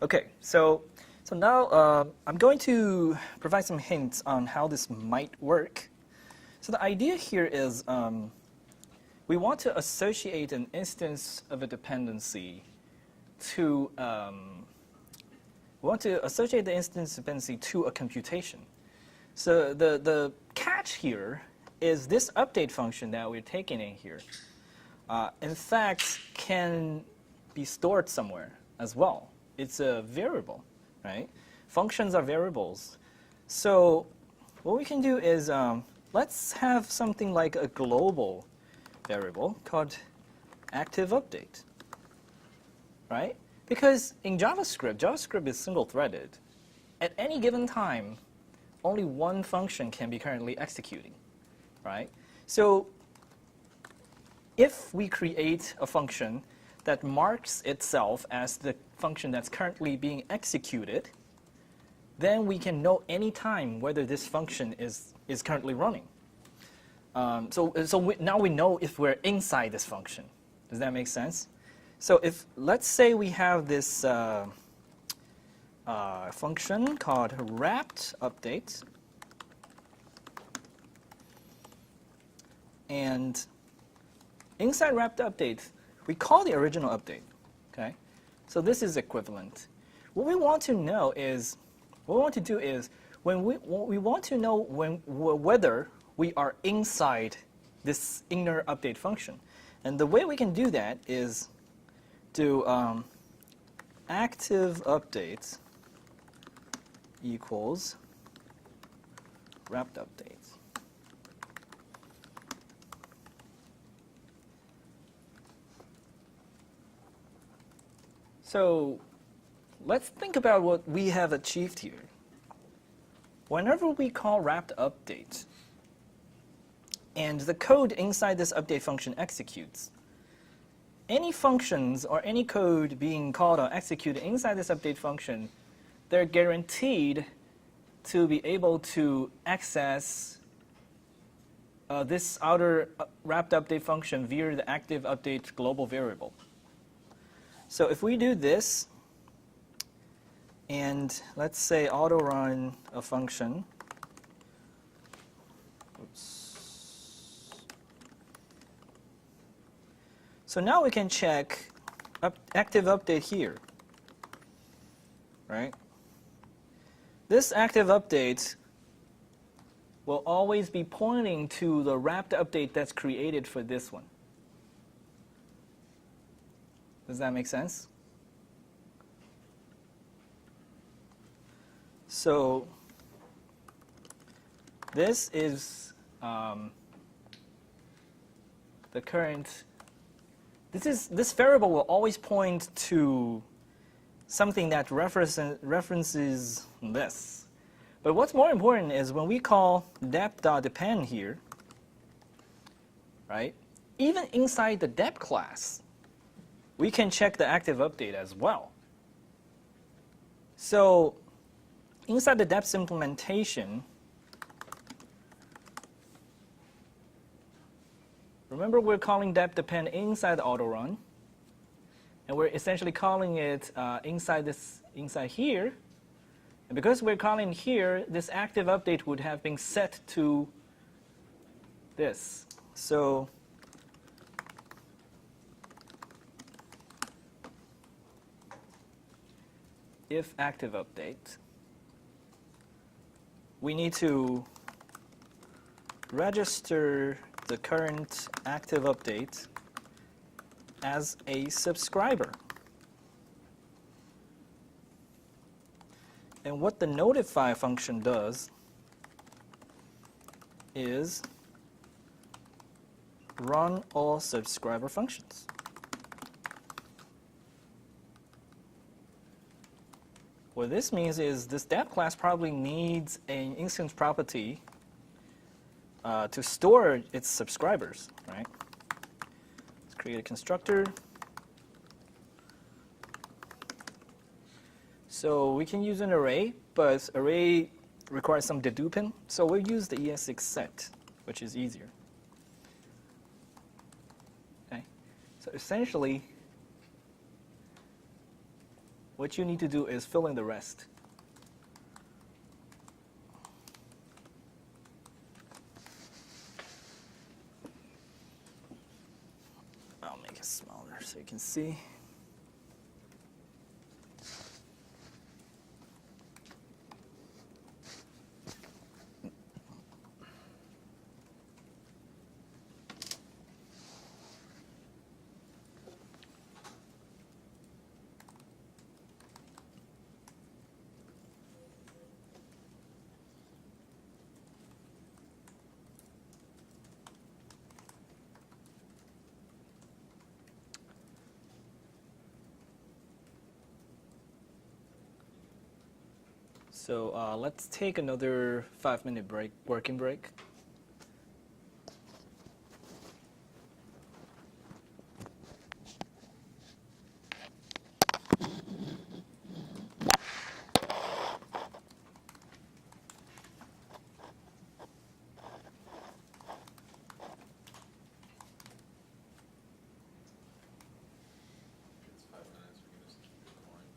Okay, so now I'm going to provide some hints on how this might work. So the idea here is we want to associate an instance of a dependency to we want to associate the instance dependency to a computation. So the catch here is this update function that we're taking in here, in fact, can be stored somewhere as well. It's a variable, right? Functions are variables. So what we can do is let's have something like a global variable called active update, right? Because in JavaScript is single-threaded. At any given time, only one function can be currently executing, right? So if we create a function that marks itself as the function that's currently being executed, then we can know any time whether this function is currently running. Now we know if we're inside this function. Does that make sense? So if, let's say we have this function called wrapped update, and inside wrapped update, we call the original update. Okay, so this is equivalent. What we want to know is, what we want to do is, when we want to know whether we are inside this inner update function, and the way we can do that is do active update equals wrapped update. So let's think about what we have achieved here. Whenever we call wrapped update, and the code inside this update function executes, any functions or any code being called or executed inside this update function, they're guaranteed to be able to access this outer wrapped update function via the active update global variable. So if we do this, and let's say auto run a function, oops. So now we can check active update here, right? This active update will always be pointing to the wrapped update that's created for this one. Does that make sense? So this is the current. This variable will always point to something that references this. But what's more important is when we call dep.depend here, right? Even inside the dep class, we can check the active update as well. So inside the deps implementation, remember we're calling dep.depend inside the autorun, and we're essentially calling it inside here. And because we're calling here, this active update would have been set to this. So if active update, we need to register the current active update as a subscriber. And what the notify function does is run all subscriber functions. What this means is this dep class probably needs an instance property to store its subscribers, right? Let's create a constructor. So we can use an array, but array requires some deduping, so we'll use the ES6 set, which is easier. Okay, so essentially, what you need to do is fill in the rest. I'll make it smaller so you can see. So let's take another 5-minute break, working break. It's 5 minutes, we can just keep it going.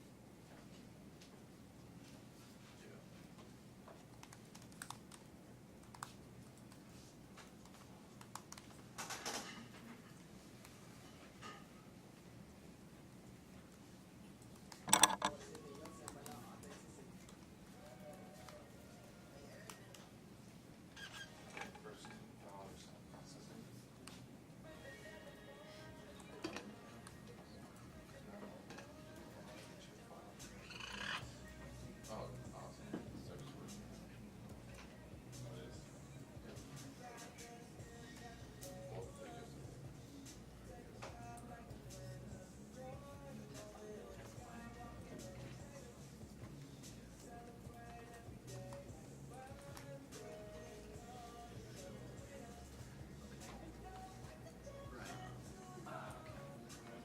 First dollars processing. Oh, awesome. So just working. Oh, it is. Well, they just. Here,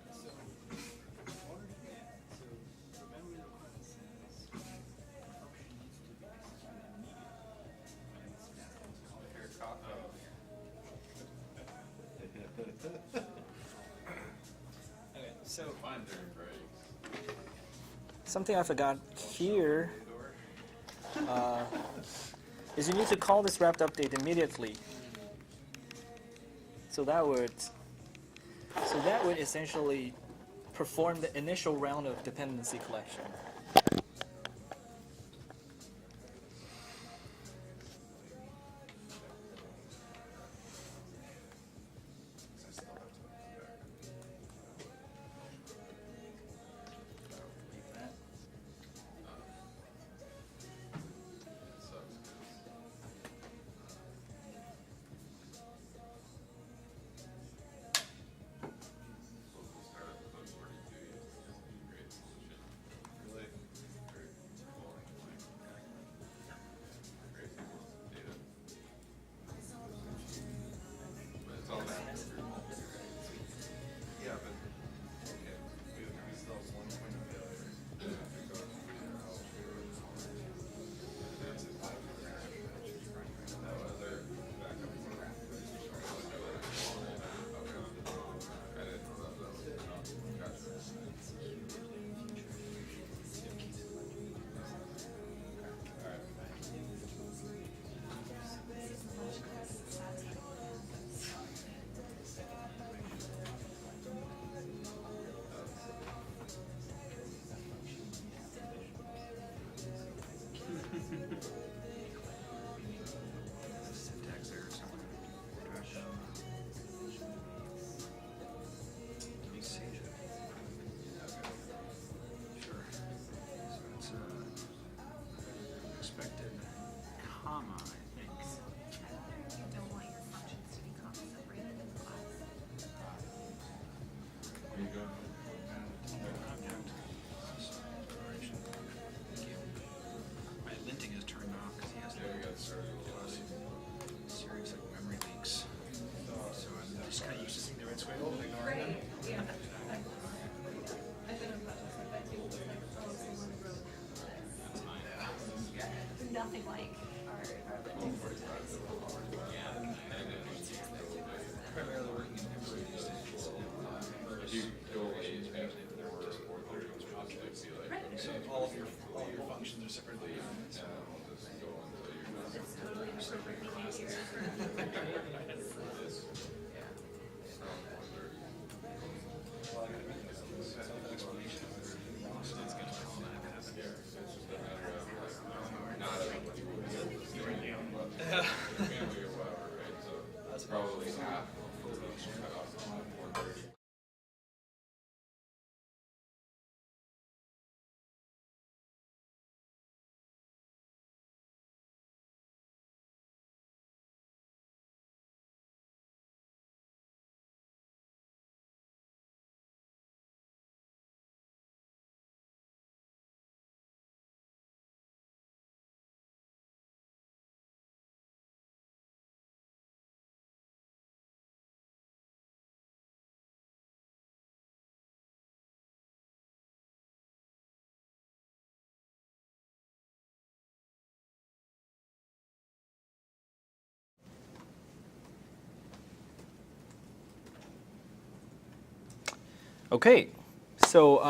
Okay, so fine during breaks. something I forgot here is you need to call this wrapped update immediately. So that would essentially perform the initial round of dependency collection. I still have to come back. Like that. It sucks because local startup code 42 used to just be a great solution. Really? Very cool and like great tables of data. But it's all that. Yeah, but okay, we still have one point of failure. We go to figure out that's it. No other backup for that. I didn't know that was gotcha. Alright. Syntax error somewhere. Let me see. Sure. So it's expected comma, I think. You don't want your functions to be comma separated in class. There you go. Object. Declaration. Thank you. My linting is turned off because he has Yeah, we got started a little late. serious like memory leaks. So I'm just kind of used to seeing the red squiggle and ignoring them. Yeah. I've been about to say that too. It's like, oh, someone wrote nothing like our linting syntax. Primarily working in memory these days. If you go late, there were 4:30, which would just like be like, all your functions are separately. Family or whatever, right? So that's probably half of the function cut off at 4:30. Okay, so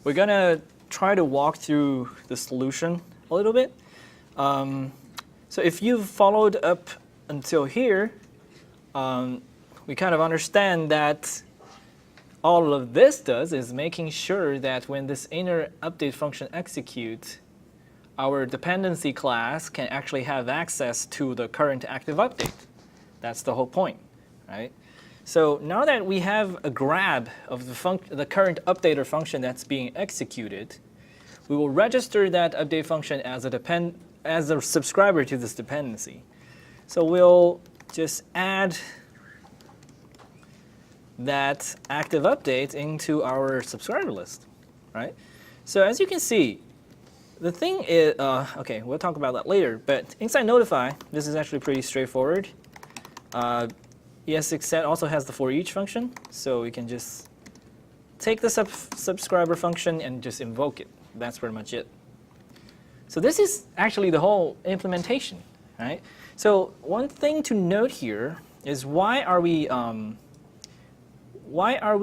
we're gonna try to walk through the solution a little bit. So if you've followed up until here, we kind of understand that all of this does is making sure that when this inner update function executes, our dependency class can actually have access to the current active update. That's the whole point, right? So now that we have a grab of the current updater function that's being executed, we will register that update function as a subscriber to this dependency. So we'll just add that active update into our subscriber list, right? So as you can see, the thing is, okay, we'll talk about that later, but inside Notify, this is actually pretty straightforward. ES6set also has the for each function, so we can just take the subscriber function and just invoke it. That's pretty much it. So this is actually the whole implementation, right? So one thing to note here is why are we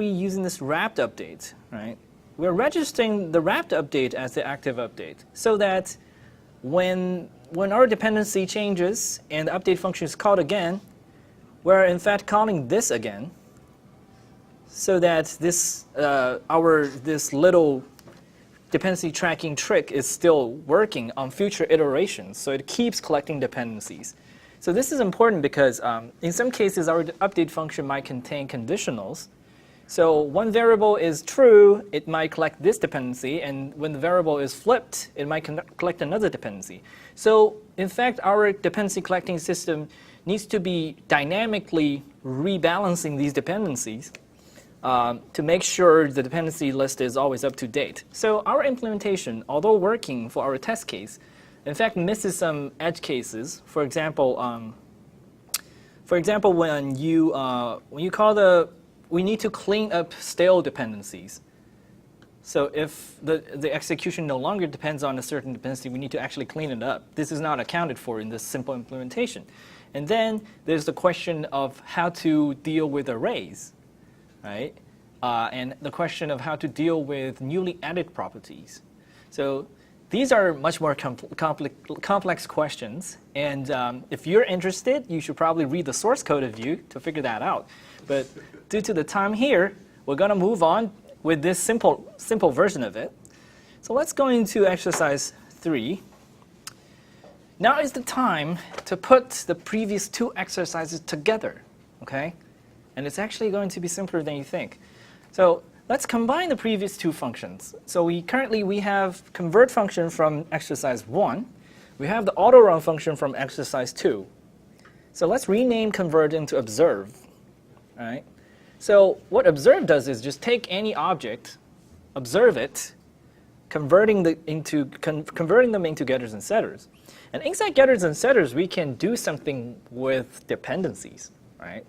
using this wrapped update, right? We're registering the wrapped update as the active update so that when our dependency changes and the update function is called again, we're in fact calling this again so that this this little dependency tracking trick is still working on future iterations. So it keeps collecting dependencies. So this is important because in some cases our update function might contain conditionals. So one variable is true, it might collect this dependency, and when the variable is flipped, it might collect another dependency. So in fact, our dependency collecting system needs to be dynamically rebalancing these dependencies to make sure the dependency list is always up to date. So our implementation, although working for our test case, in fact misses some edge cases. For example, when you call we need to clean up stale dependencies. So if the execution no longer depends on a certain dependency, we need to actually clean it up. This is not accounted for in this simple implementation. And then there's the question of how to deal with arrays, right? And the question of how to deal with newly added properties. So these are much more complex questions. And if you're interested, you should probably read the source code of Vue to figure that out. But due to the time here, we're going to move on with this simple version of it. So let's go into exercise 3. Now is the time to put the previous two exercises together, okay? And it's actually going to be simpler than you think. So let's combine the previous two functions. So currently we have convert function from exercise 1. We have the auto run function from exercise 2. So let's rename convert into observe, all right? So what observe does is just take any object, observe it, converting them into getters and setters. And inside getters and setters, we can do something with dependencies, right?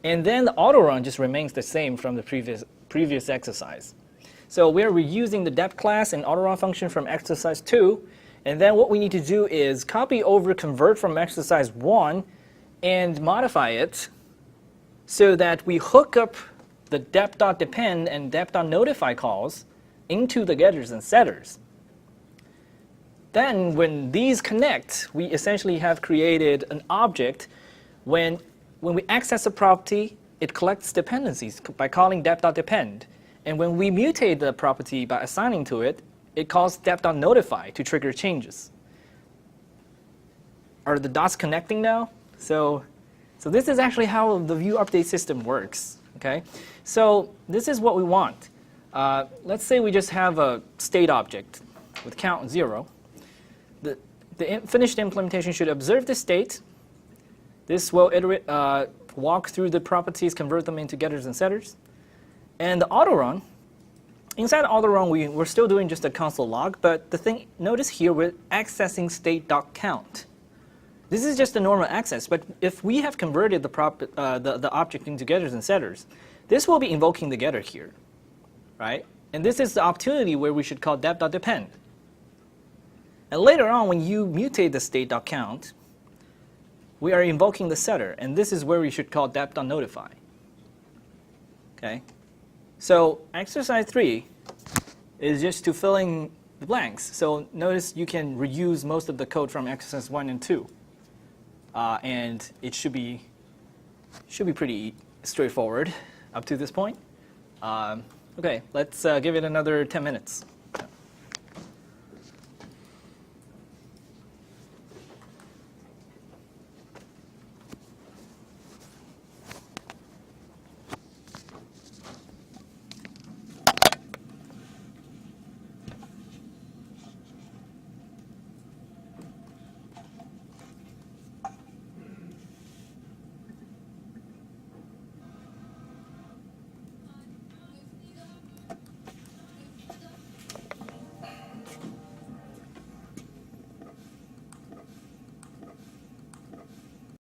And then the auto run just remains the same from the previous exercise. So we're reusing the depth class and auto run function from exercise 2. And then what we need to do is copy over convert from exercise 1 and modify it so that we hook up the dep.depend and dep.notify calls into the getters and setters. Then when these connect, we essentially have created an object. When we access a property, it collects dependencies by calling dep.depend. And when we mutate the property by assigning to it, it calls dep.notify to trigger changes. Are the dots connecting now? So this is actually how the view update system works. Okay? So this is what we want. Let's say we just have a state object with count 0. The finished implementation should observe the state. This will walk through the properties, convert them into getters and setters. And the auto run, inside auto run, we're still doing just a console log. But the thing, notice here, we're accessing state.count. This is just a normal access. But if we have converted the object into getters and setters, this will be invoking the getter here, right? And this is the opportunity where we should call dep.depend. And later on, when you mutate the state.count, we are invoking the setter. And this is where we should call dep.notify. Okay? So exercise 3 is just to fill in the blanks. So notice you can reuse most of the code from exercise 1 and 2. And it should be pretty straightforward up to this point. Okay, let's give it another 10 minutes.